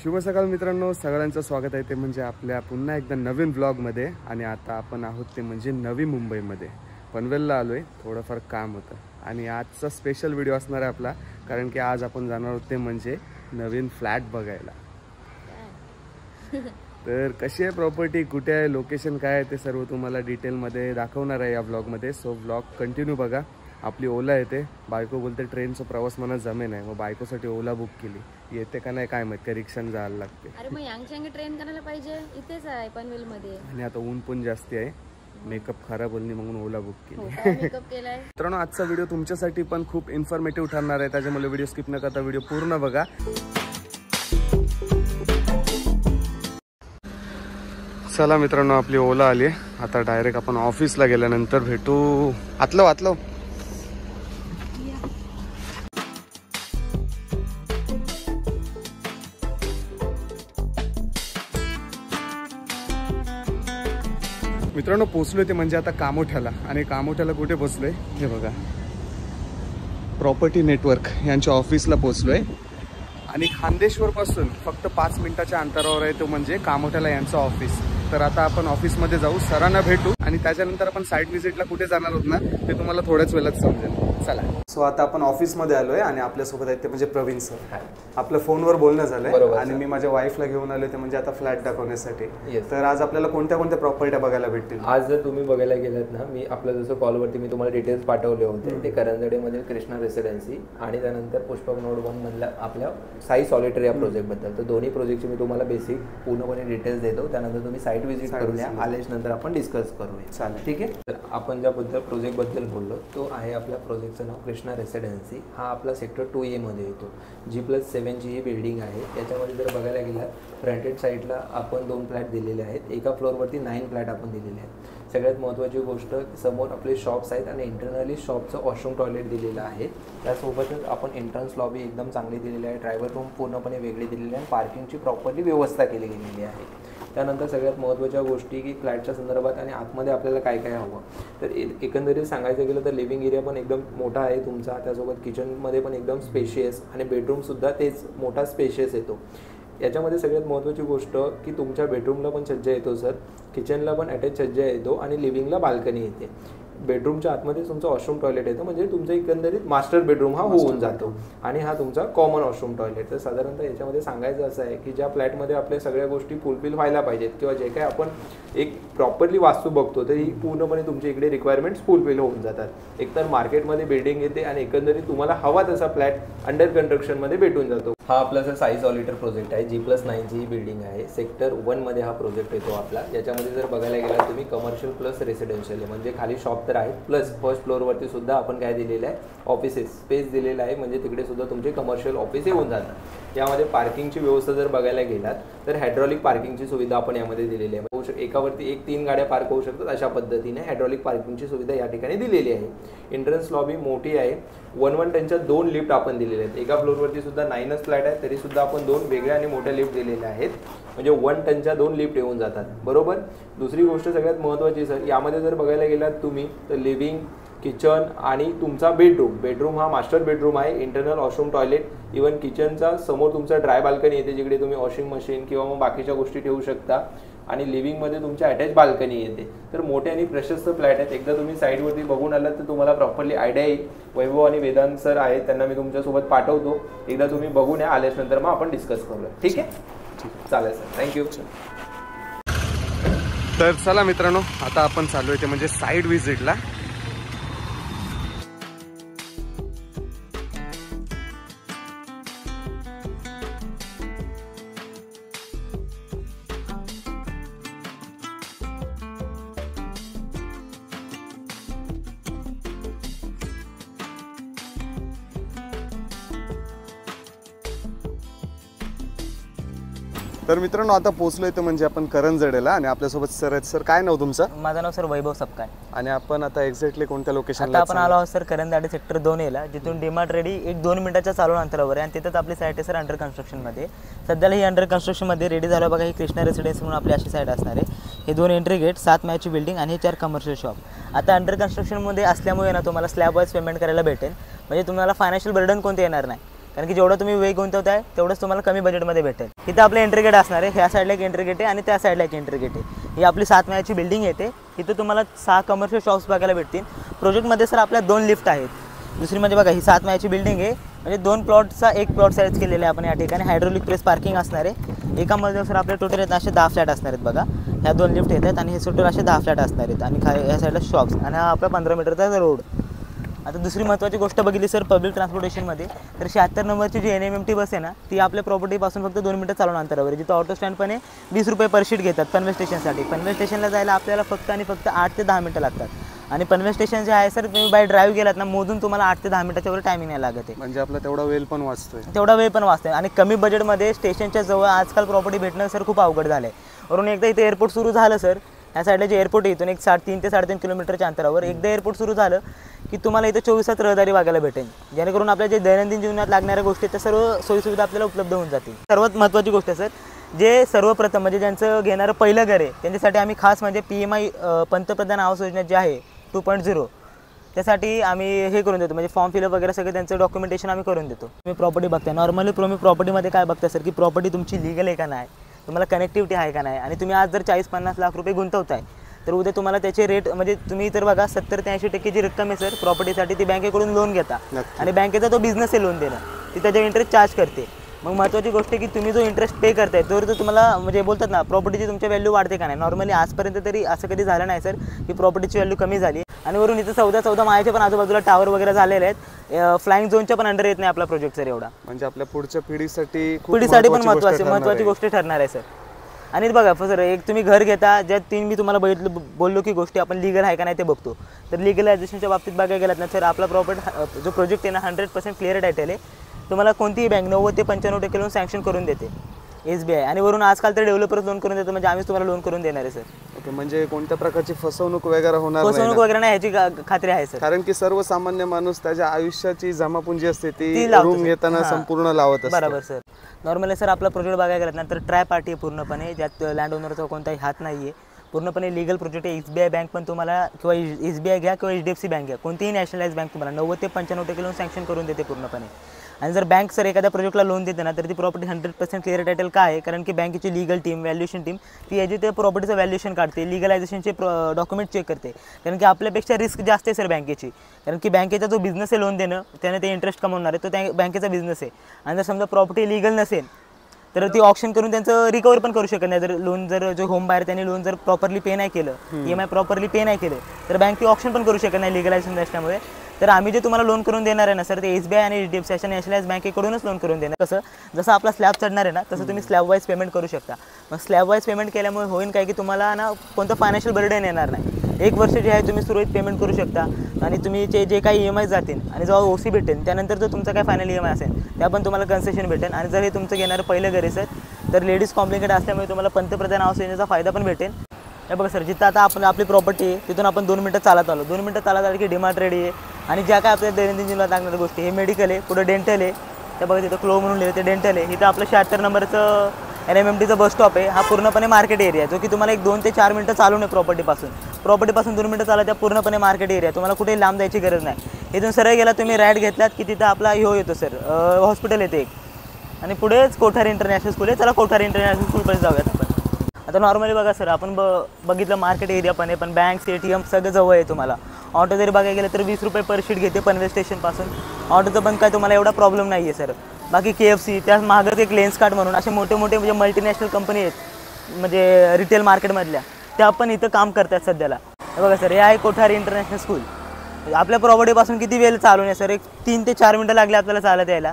शुभ सकाळ मित्रांनो, सगळ्यांचं स्वागत आहे ते म्हणजे आपल्या पुन्हा एकदा नवीन व्लॉगमध्ये. आणि आता आपण आहोत ते म्हणजे नवी मुंबईमध्ये पनवेलला आलो आहे. थोडंफार काम होतं आणि आजचा स्पेशल व्हिडिओ असणार आहे आपला, कारण की आज आपण जाणार आहोत ते म्हणजे नवीन फ्लॅट बघायला. तर कशी आहे प्रॉपर्टी, कुठे आहे, लोकेशन काय आहे, ते सर्व तुम्हाला डिटेलमध्ये दाखवणार आहे या व्लॉगमध्ये. सो व्लॉग कंटिन्यू बघा. आपली ओला येते, बायको बोलते ट्रेनचा प्रवास मला जमे नाही, मग बायकोसाठी ओला बुक केली. येते का नाही काय माहिती, का रिक्षाने जायला लागते. अरे मग यांगशांगी ट्रेन करायला पाहिजे, इथेच आहे पनवेलमध्ये. आणि आता ऊन पण जास्ती आहे, मेकअप खराब होईल म्हणून ओला बुक केली. मेकअप केलाय. मित्रांनो, आजचा व्हिडिओ तुमच्यासाठी पण खूप इन्फॉर्मेटिव्ह ठरणार आहे, त्याच्यामुळे व्हिडिओ स्किप न करता व्हिडिओ पूर्ण बघा. चला मित्रांनो, आपली ओला आली. आता डायरेक्ट आपण ऑफिसला गेल्यानंतर भेटू. आतलो मित्रांनो, पोचलोय ते म्हणजे आता कामोठ्याला. आणि कामोठ्याला कुठे पोचलोय हे बघा, प्रॉपर्टी नेटवर्क यांच्या ऑफिसला पोचलोय. आणि खांदेश्वर पासून फक्त 5 मिनिटाच्या अंतरावर आहे तो म्हणजे कामोठ्याला यांचं ऑफिस. तर आता आपण ऑफिसमध्ये जाऊ, सरांना भेटू आणि त्याच्यानंतर आपण साईट व्हिजिटला कुठे जाणार आहोत ना ते तुम्हाला थोड्याच वेळात समजेल. चला. सो आता आपण ऑफिसमध्ये आलोय आणि आपल्यासोबत आहेत ते म्हणजे प्रवीण सर. आपलं फोनवर बोलणं झालंय आणि मी माझ्या वाईफला घेऊन आलोय ते म्हणजे आता फ्लॅट दाखवण्यासाठी. तर आज आपल्याला कोणत्या कोणत्या प्रॉपर्ट्या बघायला भेटतील. आज जर तुम्ही बघायला गेलात ना, मी आपलं जसं कॉलवरती मी तुम्हाला डिटेल्स पाठवले होते, ते करंजडेमध्ये कृष्णा रेसिडेन्सी आणि त्यानंतर पुष्पक नोड 1 मधल्या आपल्या साई सॉलिटरी या प्रोजेक्टबद्दल. तर दोन्ही प्रोजेक्टची मी तुम्हाला बेसिक पूर्णपणे डिटेल्स देतो. त्यानंतर तुम्ही साईट व्हिजिट करूया, आल्याच नंतर आपण डिस्कस करूया. चालेल, ठीक आहे. तर आपण ज्याबद्दल प्रोजेक्टबद्दल बोललो तो आहे आपल्या प्रोजेक्टचं नाव कृष्णा रेसिडेन्सी. हा आपला सेक्टर 2A मध्ये येतो. G+7 ही बिल्डिंग आहे. त्याच्यामध्ये जर बघायला गेला फ्रंटेड साईडला आपण 2 फ्लॅट दिलेले आहेत. एका फ्लोअरवरती 9 फ्लॅट आपण दिलेले आहेत. सगळ्यात महत्त्वाची गोष्ट, समोर आपले शॉप्स आहेत आणि इंटरनली शॉपचं वॉशरूम टॉयलेट दिलेलं आहे. त्यासोबतच आपण एंट्रन्स लॉबी एकदम चांगली दिलेली आहे. ड्रायव्हर रूम पूर्णपणे वेगळी दिलेली आहे. पार्किंगची प्रॉपरली व्यवस्था केली गेलेली आहे. त्यानंतर सगळ्यात महत्त्वाच्या गोष्टी की फ्लॅटच्या संदर्भात आणि आतमध्ये आपल्याला काय काय हवं. तर एकंदरीत सांगायचं गेलं तर लिव्हिंग एरिया पण एकदम मोठा आहे तुमचा. त्यासोबत किचनमध्ये पण एकदम स्पेशियस आणि बेडरूमसुद्धा तेच मोठा स्पेशियस येतो. याच्यामध्ये सगळ्यात महत्त्वाची गोष्ट की तुमच्या बेडरूमला पण छज्जा येतो सर, किचनला पण अटॅच छज्जा येतो आणि लिव्हिंगला बाल्कनी येते. बेडरूमच्या आतमध्ये तुमचं वॉशरूम टॉयलेट येतं, म्हणजे तुमचा एकंदरीत मास्टर बेडरूम हा होऊन जातो. आणि हा तुमचा कॉमन वॉशरूम टॉयलेट. तर साधारणतः याच्यामध्ये सांगायचं असं आहे की ज्या फ्लॅटमध्ये आपल्या सगळ्या गोष्टी फुलफिल व्हायला पाहिजेत किंवा जे काही आपण एक प्रॉपरली वास्तू बघतो तर ही पूर्णपणे तुमच्या इकडे रिक्वायरमेंट्स फुलफिल होऊन जातात. एकतर मार्केटमध्ये बिल्डिंग येते आणि एकंदरीत तुम्हाला हवा तसा फ्लॅट अंडर कन्स्ट्रक्शनमध्ये भेटून जातो. हा आपला जर साई सॉलिटर प्रोजेक्ट आहे. G+9 ही बिल्डिंग आहे. सेक्टर 1 मध्ये हा प्रोजेक्ट येतो आपला. याच्यामध्ये जर बघायला गेला तुम्ही कमर्शियल प्लस रेसिडेन्शियल आहे, म्हणजे खाली शॉप तर आहे प्लस फर्स्ट फ्लोअरवरती सुद्धा आपण काय दिलेलं आहे, ऑफिसेस स्पेस दिलेला आहे, म्हणजे तिकडे सुद्धा तुमचे कमर्शियल ऑफिस येऊन जातात. यामध्ये पार्किंगची व्यवस्था जर बघायला गेलात तर हायड्रॉलिक पार्किंगची सुविधा आपण यामध्ये दिलेली आहे. एकावरती 3 गाड्या पार्क होऊ शकतात अशा पद्धतीने हायड्रॉलिक पार्किंगची सुविधा या ठिकाणी दिलेली आहे. एंट्रन्स लॉबी मोठी आहे. 1 त्यांच्या 2 लिफ्ट आपण दिलेल्या आहेत. एका फ्लोअरवरती सुद्धा 9च फ्लॅट आहेत, तरी सुद्धा आपण 2 वेगळ्या आणि मोठ्या लिफ्ट दिलेल्या आहेत, म्हणजे 1 टनच्या 2 लिफ्ट येऊन जातात. बरोबर. दुसरी गोष्ट सगळ्यात महत्त्वाची सर, यामध्ये जर बघायला गेलात तुम्ही तर लिव्हिंग, किचन आणि तुमचा बेडरूम हा मास्टर बेडरूम आहे. इंटरनल वॉशरूम टॉयलेट, इव्हन किचनचा समोर तुमचा ड्राय बाल्कनी येते, जिकडे तुम्ही वॉशिंग मशीन किंवा मग बाकीच्या गोष्टी ठेवू शकता. आणि लिव्हिंगमध्ये तुमच्या अटॅच बाल्कनी येते. तर मोठे आणि प्रशस्त फ्लॅट आहेत. एकदा तुम्ही साईडवरती बघून आलात तर तुम्हाला प्रॉपरली आयडिया येईल. वैभव आणि वेदांत सर आहेत, त्यांना मी तुमच्यासोबत पाठवतो. एकदा तुम्ही बघून या, आल्याच नंतर मग आपण डिस्कस करूया. ठीक आहे, चालेल सर, थँक्यू. तर चला मित्रांनो, आता आपण चालू आहे ते म्हणजे साईट व्हिजिटला. तर मित्रांनो, आता पोहोचलोय तर म्हणजे आपण करंजडेला आणि आपल्यासोबत सर आहेत. सर, काय नाव तुमचं? माझं नाव सर वैभव सपकाळ. आणि आपण आता एक्झॅक्टली कोणत्या लोकेशनला आपण आलो आहोत सर? करंजडे सेक्टर 2A, जिथून डीमार्ट रेडी 1-2 मिनिटाच्या चालून अंतरावर आहे. आणि तिथंच आपली साईट आहे सर अंडर कन्स्ट्रक्शनमध्ये. सध्याला ही अंडर कन्स्ट्रक्शनमध्ये रेडी झालं बघा. ही कृष्णा रेसिडेन्सी म्हणून आपली अशी साईट असणार आहे. हे 2 एंट्री गेट, 7 मॅचची बिल्डिंग आणि 4 कमर्शियल शॉप. आता अंडर कन्स्ट्रक्शनमध्ये असल्यामुळे ना तुम्हाला स्लॅब वाईज पेमेंट करायला भेटेल, म्हणजे तुम्हाला फायनान्शियल बर्डन कोणते येणार नाही. कारण की जेवढं तुम्ही वेळ गुंतवताय तेवढंच तुम्हाला कमी बजेटमध्ये भेटेल. इथं आपलं एंट्री गेट असणार आहे. ह्या साईडला एक एंट्री गेट आहे आणि त्या साईडला एक एंट्री गेट आहे. ही आपली 7 मजल्याची बिल्डिंग येते. इथं तुम्हाला 6 कमर्शियल शॉप्स बघायला भेटतील. प्रोजेक्टमध्ये सर आपल्या 2 लिफ्ट आहेत. दुसरी म्हणजे बघा ही 7 मजल्याची बिल्डिंग आहे, म्हणजे 2 प्लॉटचा एक प्लॉट साईज केलेला आहे आपण या ठिकाणी. हायड्रोलिक प्रेस पार्किंग असणार आहे. एका मजल्यावर सर आपले टोटल आहेत असे 10 फ्लॅट असणार आहेत. बघा ह्या 2 लिफ्ट येतात आणि हे टोटल असे 10 फ्लॅट असणार आहेत आणि ह्या साईडला शॉप्स आणि हा आपला 15 मीटरचा रोड. आता दुसरी महत्त्वाची गोष्ट बघितली सर पब्लिक ट्रान्सपोर्टेशनमध्ये, तर 76 नंबरची जी NMMT बस आहे ना, ती आपल्या प्रॉपर्टीपासून फक्त 2 मिनिटं चालून अंतरावर आहे. जिथं ऑटो स्टँड पण आहे. 20 रुपये पर शीट घेतात पनवेल स्टेशनसाठी. पनवेल स्टेशनला जायला आपल्याला फक्त आणि फक्त 8 ते 10 मिनिटं लागतात. आणि पनवेल स्टेशन जे आहे सर तुम्ही बाय ड्राईव्ह गेलात ना, मोजून तुम्हाला 8 ते 10 मिनिटाच्या वर टायमिंग नाही लागत आहे. म्हणजे आपला तेवढा वेळ पण वाचतोय. तेवढा वेळ पण वाचतोय आणि कमी बजेटमध्ये स्टेशनच्या जवळ आजकाल प्रॉपर्टी भेटणं सर खूप अवघड झालं आहे. वरून एकदा इथे एअरपोर्ट सुरू झालं सर, ह्या साईडला जे एअरपोर्ट आहे इथून एक 3 ते 3.5 किलोमीटरच्या अंतरावर एकदा एअरपोर्ट सुरू झालं की तुम्हाला इथं 24 तास रहदारी बघायला भेटेल. जेणेकरून आपल्या जे दैनंदिन जीवनात लागणाऱ्या गोष्टी त्या सर्व सोयीसुविधा आपल्याला उपलब्ध होऊन जातील. सर्वात महत्त्वाची गोष्ट सर, जे सर्वप्रथम म्हणजे ज्यांचं घेणारं पहिलं घर आहे त्यांच्यासाठी आम्ही खास म्हणजे PMI पंतप्रधान आवास योजना जी आहे 2.0 त्यासाठी आम्ही हे करून देतो, म्हणजे फॉर्म फिलअप वगैरे सगळं त्यांचं डॉक्युमेंटेशन आम्ही करून देतो. तुम्ही प्रॉपर्टी बघताय नॉर्मली तुम्ही प्रॉपर्टीमध्ये काय बघता सर की प्रॉपर्टी तुमची लिगल आहे का नाही, तुम्हाला कनेक्टिव्हिटी आहे का नाही. आणि तुम्ही आज जर 40-50 लाख रुपये गुंतवताय तर उद्या तुम्हाला त्याचे रेट म्हणजे तुम्ही तर बघा 70 ते 80% जी रक्कम आहे सर प्रॉपर्टीसाठी ती बँकेकडून लोन घेता आणि बँकेचा तो बिझनेस आहे लोन देणं, ती त्याच्या इंटरेस्ट चार्ज करते. मग महत्त्वाची गोष्ट आहे की तुम्ही जो इंटरेस्ट पे करताय तर तुम्हाला म्हणजे बोलतात ना प्रॉपर्टीची तुमच्या व्हॅल्यू वाढते का नाही. नॉर्मली आजपर्यंत तरी असं कधी झालं नाही सर की प्रॉपर्टीची व्हॅल्यू कमी झाली. आणि वरून इथं 14 माळ्याचे पण आजूबाजूला टावर वगैरे झालेले आहेत. फ्लाइंग झोनच्या पण अंडर येत नाही आपला प्रोजेक्ट सर एवढा. म्हणजे आपल्या पुढच्या पिढीसाठी पण महत्त्वाची गोष्ट ठरणार आहे सर. आणि बघा सर एक तुम्ही घर घेता ज्या 3 मी तुम्हाला बोललो की गोष्टी आपण लिगल आहे का नाही ते बघतो. तर लिगलायझेशनच्या बाबतीत बघायला गेलात ना सर आपला जो प्रोजेक्ट आहे ना 100% क्लिअर टायटल आहे. तुम्हाला कोणतीही बँक 90 ते 95% लोन सँक्शन करून देते SBI. आणि वरून आजकाल तर डेव्हलपर्स लोन करून देतो, म्हणजे आम्हीच तुम्हाला लोन करून देणार आहे सर. ओके, म्हणजे कोणत्या प्रकारची फसवणूक वगैरे होणार नाही. फसवणूक वगैरे नाही ह्याची खात्री आहे सर. कारण की सर्वसामान्य माणूस त्याच्या आयुष्याची जमापुंजी असते ती रूम घेताना संपूर्ण लावत असतो. बरोबर सर. नॉर्मली सर आपला प्रोजेक्ट बघायला गेलात ना तर ट्राय पार्टी आहे पूर्णपणे, ज्यात लँड ओनरचा कोणताही हात नाही आहे. पूर्णपणे लिगल प्रोजेक्ट आहे. SBI बँक पण तुम्हाला किंवा SBI घ्या किंवा HDFC बँक घ्या, कोणतीही नॅशनलाइज बँक तुम्हाला 90 ते 95% लोन सँक्शन करून देते पूर्णपणे. आणि जर बँक सर एखाद्या प्रोजेक्टला लोन देते ना तर ती प्रॉपर्टी 100% क्लिअर टायटल काय आहे, कारण की बँकेची लीगल टीम व्हॅल्युएशन टीम ती याची ते प्रॉपर्टीचं व्हॅल्युएशन काढते, लिगलायझेशनचे डॉक्युमेंट चेक करते. कारण की आपल्यापेक्षा रिस्क जास्त आहे सर बँकेची, कारण की बँकेचा जो बिझनेस आहे लोन देणं त्याने ते इंटरेस्ट कमवणार आहे, तो त्या बँकेचा बिझनेस आहे. आणि जर समजा प्रॉपर्टी लिगल नसेल तर ती ऑप्शन करून त्यांचं रिकवर पण करू शकत नाही. जर लोन जर जो होम बायर त्यांनी लोन जर प्रॉपरली पे नाही केलं, EMI प्रॉपरली पे नाही केलं तर बँक ती ऑप्शन पण करू शकत नाही लिगलायझेशन नसल्यामुळे. तर आम्ही जे तुम्हाला लोन करून देणार आहे ना सर ते SBI आणि HDFC अशा नॅशनलाइज बँकेकडूनच लोन करून देणार. कसं जसं आपला स्लॅब चढणार आहे ना तसं तुम्ही स्लॅब वाईज पेमेंट करू शकता. मग स्लॅब वाईज पेमेंट केल्यामुळे होईल काय की तुम्हाला ना कोणतं फायनान्शियल बर्डन येणार नाही. 1 वर्ष जे आहे तुम्ही सुरळीत पेमेंट करू शकता आणि तुम्ही जे काही EMI जातील आणि जेव्हा OC भेटेल त्यानंतर जो तुमचा काय फायनल EMI असेल त्या पण तुम्हाला कन्सेशन भेटेल. आणि जर हे तुमचं घेणारं पहिलं घर आहे सर तर लेडीज कॉम्प्लिकेट असल्यामुळे तुम्हाला पंतप्रधान आवास योजनेचा फायदा पण भेटेल. हे बघा सर जिथं आता आपली प्रॉपर्टी आहे तिथून आपण 2 मिनिटं चालत आलो. 2 मिनिटं चालत आलं की डिमार्ट रेडी आहे. आणि ज्या काय आपल्या दैनंदिन जीवनात लागणाऱ्या गोष्टी हे मेडिकल आहे, पुढे डेंटल आहे. त्या बघा तिथं क्लो म्हणून लिहिलं ते डेंटल आहे. इथं आपलं 76 नंबरचं NMMTचं बस स्टॉप आहे. हा पूर्णपणे मार्केट एरिया जो की तुम्हाला एक 2 ते 4 मिनिटं चालून आहे प्रॉपर्टीपासून 2 मिनिटं चालत त्या पूर्णपणे मार्केट एरिया. तुम्हाला कुठेही लांब जायची गरज नाही. इथून सरळ गेला तुम्ही राईट घेतलात की तिथं आपला येतो सर हॉस्पिटल येते एक आणि पुढेच कोठारी इंटरनॅशनल स्कूल आहे. चला कोठारी इंटरनॅशनल स्कूलपर्यंत जाऊयात आपण. आता नॉर्मली बघा सर आपण बघितलं मार्केट एरिया पण आहे, पण बँक ATM सगळं जवळ आहे. तुम्हाला ऑटो जरी बघायला गेलं तर 20 रुपये पर शीट घेते पनवेल स्टेशनपासून. ऑटोचं पण काय तुम्हाला एवढा प्रॉब्लेम नाही आहे सर. बाकी KFC त्या मागच एक लेन्सकार्ट म्हणून असे मोठे म्हणजे मल्टीनॅशनल कंपनी आहेत म्हणजे रिटेल मार्केटमधल्या त्या पण इथं काम करतात सध्याला. बघा सर हे आहे कोठारी इंटरनॅशनल स्कूल. आपल्या प्रॉपर्टीपासून किती वेळ चालून आहे सर, एक 3 ते 4 मिनटं लागले आपल्याला चालत यायला.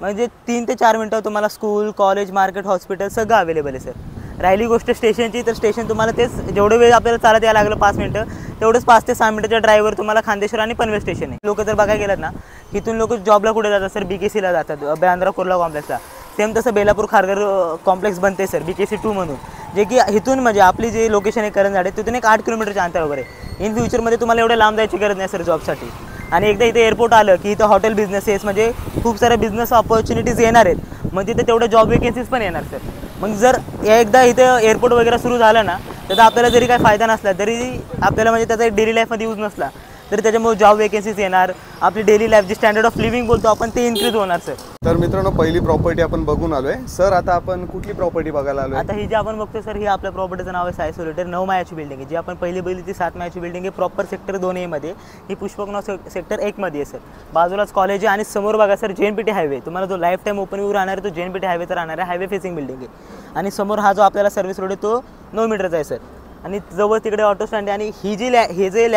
म्हणजे 3 ते 4 मिनटं तुम्हाला स्कूल कॉलेज मार्केट हॉस्पिटल सगळं अवेलेबल आहे सर. राहिली गोष्ट स्टेशनची तर स्टेशन तुम्हाला तेच जेवढं वेळ आपल्याला चालत यायला लागलं 5 मिनटं तेवढंच 5 ते 6 मिनिटाच्या ड्राईव्हवर तुम्हाला खांदेश्वर आणि पनवेल स्टेशन आहे. लोक जर बघायला गेलात ना इथून लोक जॉबला कुठे जातात सर BKCला जातात, बांद्रा कुर्ला कॉम्प्लेक्सला. सेम तसं बेलापूर खारघर कॉम्प्लेक्स बनते सर BKC 2 म्हणून, जे की इथून म्हणजे आपली जे लोकेशन आहे करंजाड तिथून एक 8 किलोमीटरच्या अंतरावर आहे. इन फ्युचरमध्ये तुम्हाला एवढं लांब जायची गरज नाही सर जॉबसाठी. आणि एकदा इथे एअरपोर्ट आलं की इथं हॉटेल बिझनेसेस म्हणजे खूप साऱ्या बिझनेस ऑपॉर्च्युनिटीज येणार आहेत. मग तिथे तेवढ्या जॉब वेकेन्सीज पण येणार सर. मग जर एकदा इथं एअरपोर्ट वगैरे सुरू झालं ना तर आपल्याला जरी काही फायदा नसला तरी आपल्याला म्हणजे त्याचा डेली लाईफमध्ये यूज नसला तर त्याच्यामुळे जॉब वेकेन्सीज येणार, आपली डेली लाईफ जी स्टँडर्ड ऑफ लिव्हिंग बोलतो आपण ते इन्क्रीज होणार सर. तर मित्रांनो पहिली प्रॉपर्टी आपण बघून आलोय. सर आता आपण कुठली प्रॉपर्टी बघायला आलोय? आता ही जी आपण बघतो सर, ही आपल्या प्रॉपर्टीचं नाव आहे साई सोलिटर. 9 माळ्याची बिल्डिंग आहे. जी आपण पहिली बघितली ती 7 माळ्याची बिल्डिंग आहे. प्रॉपर सेक्टर 2A मध्ये. ही पुष्पक सेक्टर 1 मध्ये आहे सर. बाजूलाच कॉलेज आहे आणि समोर बघा सर JNPT हायवे. तुम्हाला जो लाईफ टाईम ओपन व्यू राहणार आहे तो JNPT हायवेचा राहणार आहे. हायवे फेसिंग बिल्डिंग आहे. आणि समोर हा जो आपल्याला सर्व्हिस रोड आहे तो 9 मीटरचा आहे सर. आणि जवळ तिकडे ऑटो स्टँड आहे. आणि ही जी हे जे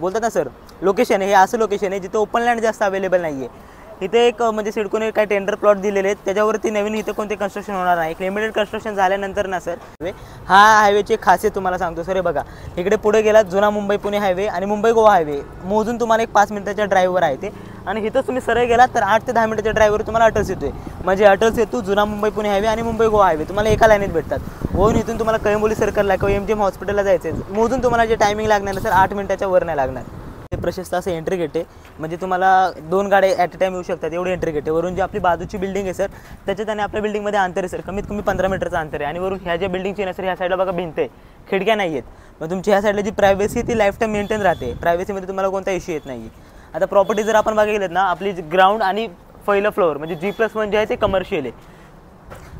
बोलतात ना सर लोकेशन आहे, हे असं लोकेशन आहे जिथे ओपन लँड जास्त अवेलेबल नाही आहे. इथे एक म्हणजे सिडकोने काही टेंडर प्लॉट दिलेले आहेत, त्याच्यावरती नवीन इथे कोणते कन्स्ट्रक्शन होणार नाही. एक लिमिटेड कन्स्ट्रक्शन झाल्यानंतर ना सर हा हायवेची खासियत तुम्हाला सांगतो सर. हे बघा इकडे पुढे गेलात जुना मुंबई पुणे हायवे आणि मुंबई गोवा हायवे मोजून तुम्हाला एक 5 मिनिटाच्या ड्राईव्हवर आहे ते. आणि इथं तुम्ही सरळ गेलात तर 8 ते 10 मिनिटाच्या ड्राईव्हवर तुम्हाला अटल सेतू आहे. म्हणजे अटल सेतू, जुना मुंबई पुणे हायवे आणि मुंबई गोवा हायवे तुम्हाला एका लाईनीत भेटतात. होऊन इथून तुम्हाला कळंबोली सर्कलला किंवा MGM हॉस्पिटलला जायचं आहे, मोजून तुम्हाला जे टायमिंग लागणार सर 8 मिनिटाच्या वर नाही लागणार. ते प्रशस्त असं एंट्री गेट आहे. म्हणजे तुम्हाला 2 गाड्या ॲट अ टाईम येऊ शकतात एवढी एंट्री गेट आहे. वरून जी आपली बाजूची बिल्डिंग आहे सर त्याच्यात आणि आपल्या बिल्डिंगमध्ये अंतर आहे सर कमीत कमी 15 मीटरचं अंतर आहे. आणि वरून ह्या ज्या बिल्डिंगची ना सर ह्या साईडला बघा भिंत आहे, खिडक्या नाही आहेत. मग तुमची ह्या साईडला जी प्रायव्हसी ती लाईफ टाईम मेंटेन राहते. प्रायव्हसीमध्ये तुम्हाला कोणता इश्यू येत नाही. आता प्रॉपर्टी जर आपण बघितलं ना आपली ग्राउंड आणि पहिलं फ्लोअर म्हणजे G+1 जे आहे ते कमर्शियल आहे.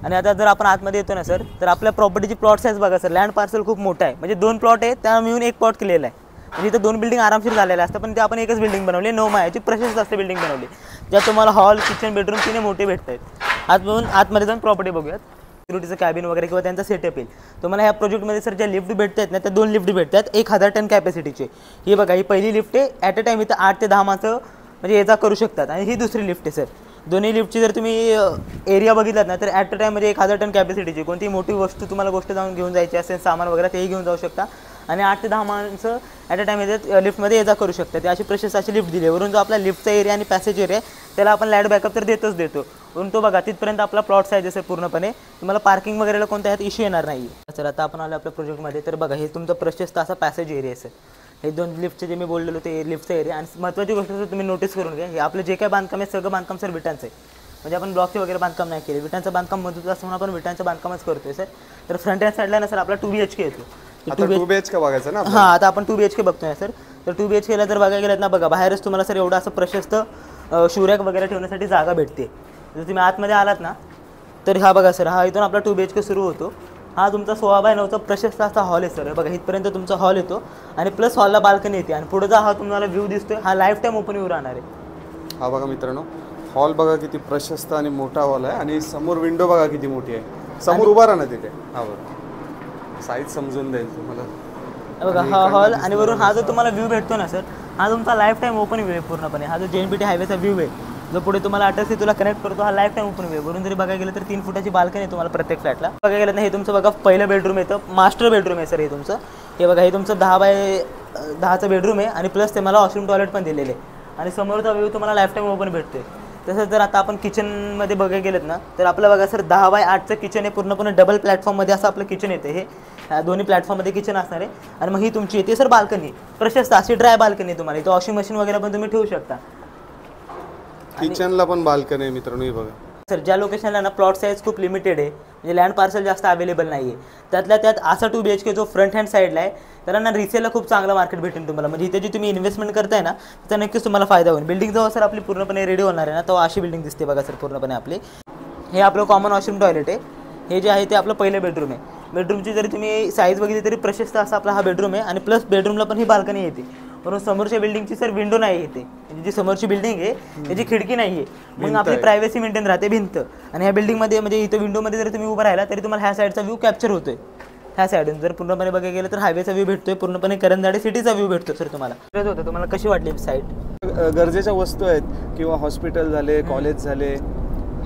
आणि आता जर आपण आतमध्ये येतो ना सर तर आपल्या प्रॉपर्टीची प्लॉट साईज बघा सर. लँड पार्सल खूप मोठा आहे. म्हणजे 2 प्लॉट आहे त्या मिळून 1 प्लॉट केलेला आहे. म्हणजे इथं 2 बिल्डिंग आरामशीर झालेल्या असतात, पण ते आपण एकच बिल्डिंग बनवली. 9 माळ्याची प्रशस्त असते बिल्डिंग बनवली, ज्यात तुम्हाला हॉल, किचन, बेडरूम 3 मोठे भेटत आहेत. आतमध्ये जाऊन प्रॉपर्टी बघूयात. सिक्युरिटीचं कॅबिन वगैरे किंवा त्यांचा सेटअप येईल. तुम्हाला ह्या प्रोजेक्टमध्ये सर ज्या लिफ्ट भेटत आहेत ना त्या 2 लिफ्ट भेटतात 1000 टन कॅपॅसिटीचे. ही बघा ही पहिली लिफ्ट आहे. ॲट अ टाईम इथं 8 ते 10 माणसं म्हणजे याचा करू शकतात. आणि ही दुसरी लिफ्ट आहे सर. दोन्ही लिफ्टची जर तुम्ही एरिया बघितलात ना तर ॲट अ टाईम म्हणजे 1000 टन कॅपॅसिटीची कोणती मोठी वस्तू तुम्हाला गोष्ट जाऊन घेऊन जायची असेल सामान वगैरे तेही घेऊन जाऊ शकता. आणि 8 ते 10 माणसं ॲट अ टाईम याच्यात लिफ्टमध्ये ये जा करू शकता. ते अशी प्रशस्त अशी लिफ्ट दिली. वरून जो आपला लिफ्टचा एरिया आणि पॅसेज एरिया त्याला आपण लाईट बॅकअप तर देतच देतो. वरून तो बघा तिथपर्यंत आपला प्लॉट साईज असेल पूर्णपणे. तुम्हाला पार्किंग वगैरेला कोणत्या ह्यात इश्यू येणार नाही. सर आता आपण आलो आपल्या प्रोजेक्टमध्ये. तर बघा हे तुमचं प्रशस्त असा पॅसेज एरिया आहे सर. हे 2 लिफ्टचे जे मी बोललेलो ते लिफ्टचा एरिया. आणि महत्त्वाची गोष्ट सर तुम्ही नोटीस करून घ्या, हे आपलं जे काय बांधकाम आहे सगळं बांधकाम सर विटांचं आहे. म्हणजे आपण ब्लॉकचे वगैरे बांधकाम नाही केले. विटांचं बांधकाम मजबूत असं म्हणून आपण विटांचं बांधकामच करतोय सर. तर फ्रंट हँड साईडला ना सर आपला 2 BHK येतो. 2 BHK बघायचं ना. हां आता आपण 2 BHK बघतोय ना सर. तर 2 BHKला जर बघायला गेलात ना बघा बाहेरच तुम्हाला सर एवढं असं प्रशस्त शिवरॅक वगैरे ठेवण्यासाठी जागा भेटते. जर तुम्ही आतमध्ये आलात ना तर हा बघा सर हा इथून आपला 2 BHK सुरू होतो. हा तुमचा 16x9चा प्रशस्त असा हॉल आहे सर. बघा इथपर्यंत तुमचा हॉल येतो आणि प्लस हॉलला बाल्कनी येते. आणि पुढे हा तुम्हाला व्ह्यू दिसतोय हा लाईफ टाईम ओपन व्ह्यू राहणार आहे. हा बघा मित्रांनो हॉल बघा किती प्रशस्त आणि मोठा हॉल आहे. आणि समोर विंडो बघा किती मोठी आहे. समोर उभा राहा ना तिथे. हा बघा साईज समजून जाईल तुम्हाला. बघा हा हॉल आणि वरून हा जो तुम्हाला व्ह्यू भेटतो ना सर हा तुमचा लाईफ टाईम ओपन व्ह्यू आहे पूर्णपणे. हा जो JNPT हायवेचा व्ह्यू आहे जो पुढे तुम्हाला अटल सेतूला कनेक्ट करतो हा लाईफ टाईम ओपन व्ह्यू आहे. वरून जरी बघायला गेलं तर 3 फुटाची बाल्कनी आहे तुम्हाला प्रत्येक फ्लॅटला. बघायला गेलं ना हे तुमचं बघा पहिलं बेडरूम येतं. मास्टर बेडरूम आहे सर हे तुमचं. हे बघा हे तुमचं 10x10चं बेडरूम आहे. आणि प्लस ते मला वॉशरूम टॉयलेट पण दिलेले आहे. आणि समोरचा व्ह्यू तुम्हाला लाईफ टाईम ओपन भेटतोय. तसंच जर आता आपण किचनमध्ये बघायला गेलेत ना तर आपलं बघा सर 10x8चं किचन आहे. पूर्णपणे डबल प्लॅटफॉर्ममध्ये असं आपलं किचन येते. हे दोन्ही प्लॅटफॉर्ममध्ये किचन असणार आहे. आणि मग ही तुमची येते सर बाल्कनी प्रशस्त अशी ड्राय बाल्कनी तुम्हाला. इथं वॉशिंग मशीन वगैरे पण तुम्ही ठेवू शकता. किचनला पण बाल्कनी आहे मित्रांनो. हे बघा सर ज्या लोकेशनला ना प्लॉट साईज खूप लिमिटेड आहे म्हणजे लँड पार्सल जास्त अवेलेबल नाही आहे त्यातल्या त्यात असा 2 BHK जो फ्रंट हँड साईडला आहे त्याला ना रिसेलला खूप चांगलं मार्केट भेटेल तुम्हाला. म्हणजे इथे जी तुम्ही इन्व्हेस्टमेंट करताय ना त्याचा नक्कीच तुम्हाला फायदा होईल. बिल्डिंग जेव्हा सर आपली पूर्णपणे रेडी होणार आहे ना तेव्हा अशी बिल्डिंग दिसते बघा सर पूर्णपणे आपली. हे आपलं कॉमन वॉशरूम टॉयलेट आहे. हे जे आहे ते आपलं पहिलं बेडरूम आहे. बेडरूमची जरी तुम्ही साईज बघितली तरी प्रशस्त असा आपला हा बेडरूम आहे. आणि प्लस बेडरूमला पण ही बाल्कनी येते. म्हणून समोरच्या बिल्डिंगची सर विंडो नाही येते. म्हणजे जी समोरची बिल्डिंग आहे त्याची खिडकी नाही आहे. मग आपली प्रायव्हसी मेंटेन राहते भिंत. आणि ह्या बिल्डिंगमध्ये म्हणजे इथं विंडोमध्ये जरी तुम्ही उभं राहिला तरी तुम्हाला ह्या साईडचा व्ह्यू कॅप्चर होतोय. ह्या साईडून जर पूर्णपणे बघायला गेलं तर हायवेचा व्ह्यू भेटतोय. पूर्णपणे करंजाडे सिटीचा व्ह्यू भेटतो सर तुम्हाला. तुम्हाला कशी वाटली साईट? गरजेच्या वस्तू आहेत किंवा हॉस्पिटल झाले, कॉलेज झाले,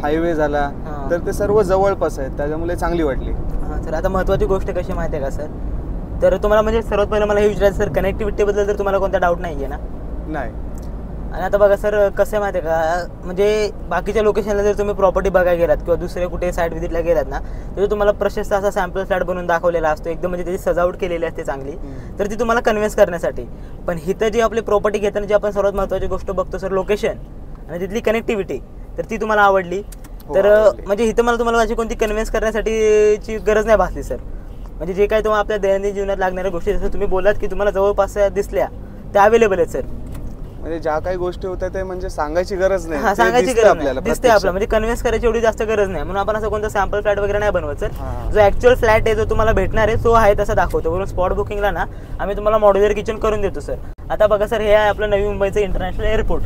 हायवे झाला तर ते सर्व जवळपास आहेत त्याच्यामुळे चांगली वाटली. हां सर आता महत्त्वाची गोष्ट कशी माहिती आहे का सर तर तुम्हाला म्हणजे सर्वात पहिलं मला हे विचारायचं सर कनेक्टिव्हिटीबद्दल जर तुम्हाला कोणता डाऊट नाही आहे ना? नाही. आणि आता बघा सर कसं आहे माहिती आहे का म्हणजे बाकीच्या लोकेशनला जर तुम्ही प्रॉपर्टी बघायला गेलात किंवा दुसरे कुठे साईट व्हिजिटला गेलात ना तर तुम्हाला प्रशस्त असा सॅम्पल फ्लॅट बनवून दाखवलेला असतो. एकदम म्हणजे त्याची सजावट केलेली असते चांगली तर ती तुम्हाला कन्व्हिन्स करण्यासाठी. पण इथं जी आपली प्रॉपर्टी घेताना जी आपण सर्वात महत्त्वाची गोष्ट बघतो सर लोकेशन आणि तिथली कनेक्टिव्हिटी तर ती तुम्हाला आवडली. तर म्हणजे इथं मला तुम्हाला माझी कोणती कन्व्हिन्स करण्यासाठीची गरज नाही भासली सर. म्हणजे जे काय तुम्हाला आपल्या दैनंदिन जीवनात लागणाऱ्या गोष्टी जसं तुम्ही बोलात की तुम्हाला जवळपास दिसल्या त्या अवेलेबल आहेत सर. म्हणजे ज्या काही गोष्टी होत्या ते म्हणजे सांगायची गरज नाही, हा ते सांगायची दिसतं गरज आपल्याला नाही, दिसते आपल्याला, म्हणजे कन्व्हिन्स करायची एवढी जास्त गरज नाही. म्हणून आपण असं कोणता सॅम्पल फ्लॅट वगैरे नाही बनवत सर. जो ऍक्च्युअल फ्लॅट आहे जो तुम्हाला भेटणार आहे तो आहे तसा दाखवतो. बरोबर स्पॉट बुकिंगला ना आम्ही तुम्हाला मॉड्युलर किचन करून देतो सर. आता बघा सर, हे आहे आपलं नवी मुंबईचं इंटरनॅशनल एअरपोर्ट,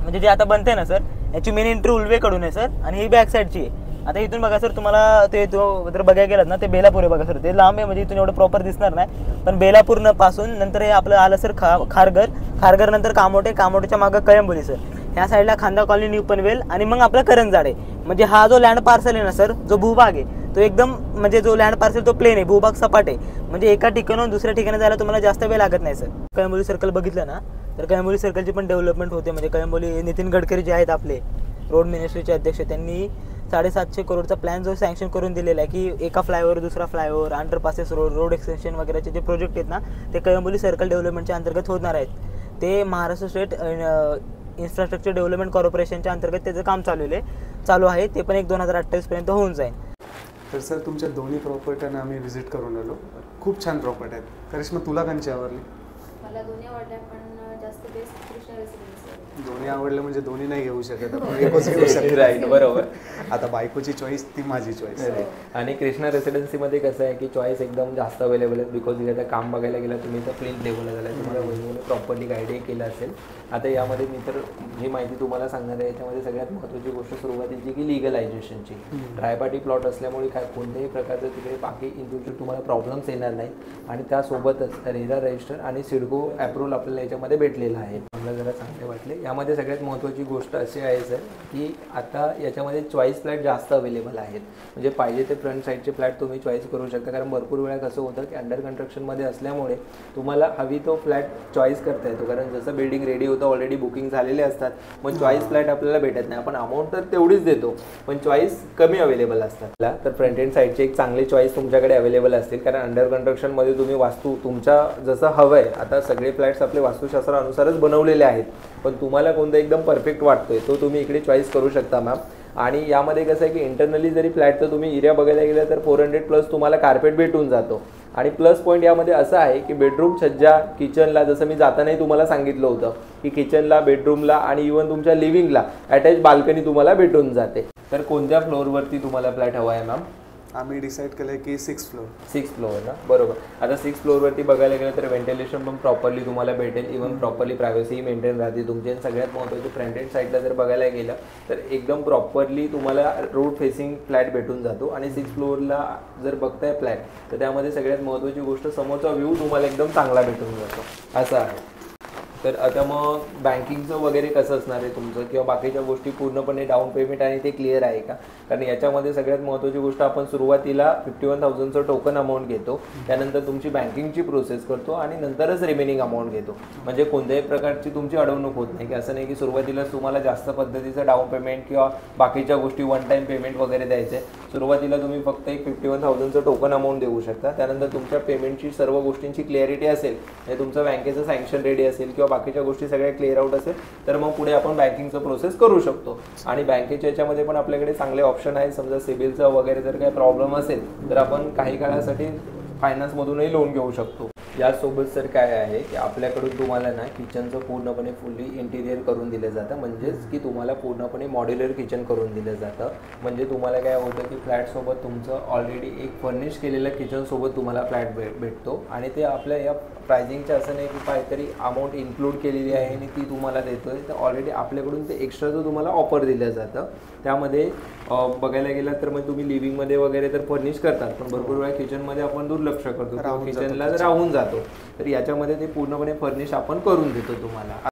म्हणजे जे आता बनते ना सर, याची मेन एंट्री उल्वेकडून आहे सर, आणि ही बॅक साईडची आहे. आता इथून बघा सर, तुम्हाला ते जर बघायला गेलात ना, ते बेलापूर आहे बघा सर, ते लांब आहे म्हणजे इथून एवढं प्रॉपर दिसणार नाही, पण बेलापूर पासून नंतर हे आपलं आलं सर खारघर नंतर कामोटेच्या मागं कळंबोली सर, ह्या साईडला खांदा कॉलनी, न्यू पनवेल, आणि मग आपला करंजाड आहे. म्हणजे हा जो लँड पार्सल आहे ना सर, जो भूभाग आहे तो एकदम, म्हणजे जो लँड पार्सल तो प्लेन आहे, भूभाग सपाट आहे, म्हणजे एका ठिकाणाहून दुसऱ्या ठिकाणी जायला तुम्हाला जास्त वेळ लागत नाही सर. कळंबोली सर्कल बघितलं ना तर कळंबोली सर्कलची पण डेव्हलपमेंट होते. म्हणजे कळंबोली नितीन गडकरी जे आहेत आपले रोड मिनिस्ट्रीचे अध्यक्ष, त्यांनी 750 करोडचा प्लॅन जो सँक्शन करून दिलेला आहे की एका फ्लायओव्हर दुसरा फ्लायओव्हर, अंडरपासेस रोड एक्सटेन्शन वगैरेचे जे प्रोजेक्ट आहेत ना ते कळंबोली सर्कल डेव्हलपमेंटच्या अंतर्गत होणार आहेत. ते महाराष्ट्र स्टेट इन्फ्रास्ट्रक्चर डेव्हलपमेंट कॉर्पोरेशनच्या अंतर्गत त्याचं काम चालू आहे. ते पण 2028 पर्यंत होऊन जाईल. तर सर तुमच्या दोन्ही प्रॉपर्ट्यांना आम्ही व्हिजिट करून आलो. खूप छान प्रॉपर्टी आहेत. करिश्मा तुला कोणची आवडली? मला दोन्ही आवडल्या, पण जास्त बेस्ट कृष्णा रेसिडेन्सी. दोन्ही आवडले म्हणजे दोन्ही नाही घेऊ शकत आपण, एकच घेऊ शकतो. राईट, बरोबर. आता बायकोची चॉईस ती माझी चॉईस. आणि कृष्णा रेसिडेन्सीमध्ये कसं आहे की चॉईस एकदम जास्त अवेलेबल आहे, बिकॉज इथे आता काम बघायला गेलं तुम्ही तर प्लेन लेवलला झालं आहे, तुम्हाला वेगवेगळे प्रॉपर्टी गाईडही केलं असेल. आता यामध्ये मी तर जी माहिती तुम्हाला सांगणार आहे याच्यामध्ये सगळ्यात महत्त्वाची गोष्ट सुरुवातीची की लिगलायझेशनची. ट्रायपार्टी प्लॉट असल्यामुळे काय कोणत्याही प्रकारचं तिकडे बाकी इन फ्युचर तुम्हाला प्रॉब्लेम्स येणार नाही. आणि त्यासोबतच रेरा रजिस्टर आणि सिडको अप्रूव्हल आपल्याला याच्यामध्ये भेटलेलं आहे. मला जरा चांगले वाटले. यामध्ये सगळ्यात महत्त्वाची गोष्ट अशी आहे सर की आता याच्यामध्ये चॉईस फ्लॅट जास्त अवेलेबल आहेत. म्हणजे पाहिजे ते फ्रंट साईडचे फ्लॅट तुम्ही चॉईस करू शकता. कारण भरपूर वेळा कसं होतं की अंडर कन्स्ट्रक्शनमध्ये असल्यामुळे तुम्हाला हवी तो फ्लॅट चॉईस करता येतो. कारण जसं बिल्डिंग रेडी होतं ऑलरेडी बुकिंग झालेले असतात, मग चॉईस फ्लॅट आपल्याला भेटत नाही. आपण अमाऊंट तर तेवढीच देतो पण चॉईस कमी अवेलेबल असतात. तर फ्रंट एंड साईडचे एक चांगले चॉईस तुमच्याकडे अवेलेबल असतील. कारण अंडर कन्स्ट्रक्शनमध्ये तुम्ही वास्तू तुमच्या जसं हवं आहे, आता सगळे फ्लॅट्स आपले वास्तुशास्त्रानुसारच बनवलेले आहेत, पण तुम्हाला कोणता एकदम परफेक्ट वाटतोय तो तुम्ही इकडे चॉईस करू शकता मॅम. आणि यामध्ये कसं आहे की इंटरनली जरी फ्लॅटचं तुम्ही एरिया बघायला गेलं तर 400+ तुम्हाला कार्पेट भेटून जातो. आणि प्लस पॉईंट यामध्ये असं आहे की बेडरूम सज्जा किचनला, जसं मी जातानाही तुम्हाला सांगितलं होतं की किचनला, बेडरूमला आणि इव्हन तुमच्या लिव्हिंगला अटॅच बाल्कनी तुम्हाला भेटून जाते. तर कोणत्या फ्लोअरवरती तुम्हाला फ्लॅट हवा आहे मॅम? आम्ही डिसाईड केलं की 6th फ्लोअर. 6th फ्लोअर ना, बरोबर. आता 6th फ्लोअरवरती बघायला गेलं तर व्हेंटिलेशन पण प्रॉपरली तुम्हाला भेटेल, इव्हन प्रॉपरली प्रायव्हसी मेंटेन राहते तुमची. आणि सगळ्यात महत्त्वाची फ्रंट एंड साईडला जर बघायला गेलं तर एकदम प्रॉपरली तुम्हाला रोड फेसिंग फ्लॅट भेटून जातो. आणि 6th फ्लोअरला जर बघताय फ्लॅट तर त्यामध्ये सगळ्यात महत्त्वाची गोष्ट समोरचा व्ह्यू तुम्हाला एकदम चांगला भेटून जातो, असं आहे. तर आता मग बँकिंगचं वगैरे कसं असणार आहे तुमचं, किंवा बाकीच्या गोष्टी पूर्णपणे डाऊन पेमेंट आणि ते क्लिअर आहे का? कारण याच्यामध्ये सगळ्यात महत्त्वाची गोष्ट आपण सुरुवातीला 51,000चं टोकन अमाऊंट घेतो, त्यानंतर तुमची बँकिंगची प्रोसेस करतो आणि नंतरच रिमेनिंग अमाऊंट घेतो. म्हणजे कोणत्याही प्रकारची तुमची अडवणूक होत नाही, की असं नाही की सुरुवातीलाच तुम्हाला जास्त पद्धतीचं डाऊन पेमेंट किंवा बाकीच्या गोष्टी वन टाईम पेमेंट वगैरे द्यायचं आहे. सुरुवातीला तुम्ही फक्त एक 51,000चं टोकन अमाऊंट देऊ शकता. त्यानंतर तुमच्या पेमेंटची सर्व गोष्टींची क्लिअरिटी असेल, म्हणजे तुमचं बँकेचं सँक्शन रेडी असेल किंवा बाकीच्या गोष्टी सगळ्या क्लिअर आउट असेल तर मग पुढे आपण बँकिंगचं प्रोसेस करू शकतो. आणि बँकेच्या याच्यामध्ये पण आपल्याकडे चांगले ऑप्शन आहे. समजा सिबिलचा वगैरे जर काही प्रॉब्लेम असेल तर आपण काही काळासाठी फायनान्समधूनही लोन घेऊ शकतो. यासोबत सर काय आहे की आपल्याकडून तुम्हाला ना किचनचं पूर्णपणे फुल्ली इंटिरियर करून दिलं जातं. म्हणजेच की तुम्हाला पूर्णपणे मॉड्युलर किचन करून दिलं जातं. म्हणजे तुम्हाला काय होतं की फ्लॅटसोबत तुमचं ऑलरेडी एक फर्निश केलेलं किचनसोबत तुम्हाला फ्लॅट भेटतो. आणि ते आपल्या या प्रायझिंगचं असं नाही की काहीतरी अमाऊंट इन्क्लूड केलेली आहे आणि ती तुम्हाला देतो आहे, तर ऑलरेडी आपल्याकडून ते एक्स्ट्राचं तुम्हाला ऑफर दिलं जातं. त्यामध्ये बघायला गेलं तर मग तुम्ही लिव्हिंगमध्ये वगैरे तर फर्निश करतात, पण भरपूर वेळा किचनमध्ये आपण दुर्लक्ष करतो, किचनला राहून जातो. तर याच्यामध्ये ते पूर्णपणे फर्निश आपण करून देतो तुम्हाला.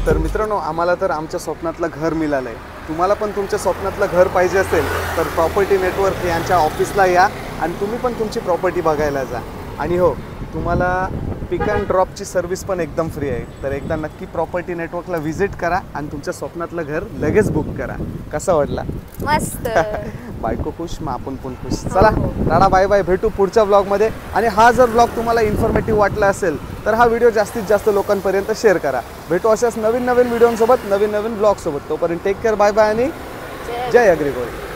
तर मित्रांनो, आम्हाला तर आमच्या स्वप्नातलं घर मिळालं आहे. तुम्हाला पण तुमच्या स्वप्नातलं घर पाहिजे असेल तर प्रॉपर्टी नेटवर्क यांच्या ऑफिसला या आणि तुम्ही पण तुमची प्रॉपर्टी बघायला जा. आणि हो, तुम्हाला पिक अँड ड्रॉपची सर्व्हिस पण एकदम फ्री आहे. तर एकदा नक्की प्रॉपर्टी नेटवर्कला व्हिजिट करा आणि तुमच्या स्वप्नातलं घर लगेच बुक करा. कसा वाटला? मस्त. बायको खुश, मग आपण पण खुश. चला टाटा बाय बाय, भेटू पुढच्या ब्लॉगमध्ये. आणि हा जर ब्लॉग तुम्हाला इन्फॉर्मेटिव्ह वाटला असेल तर हा व्हिडिओ जास्तीत जास्त लोकांपर्यंत शेअर करा. भेटू अशाच नवीन नवीन व्हिडिओसोबत, नवीन नवीन ब्लॉगसोबत. तोपर्यंत टेक केअर, बाय बाय आणि जय अग्रिगोल्ड.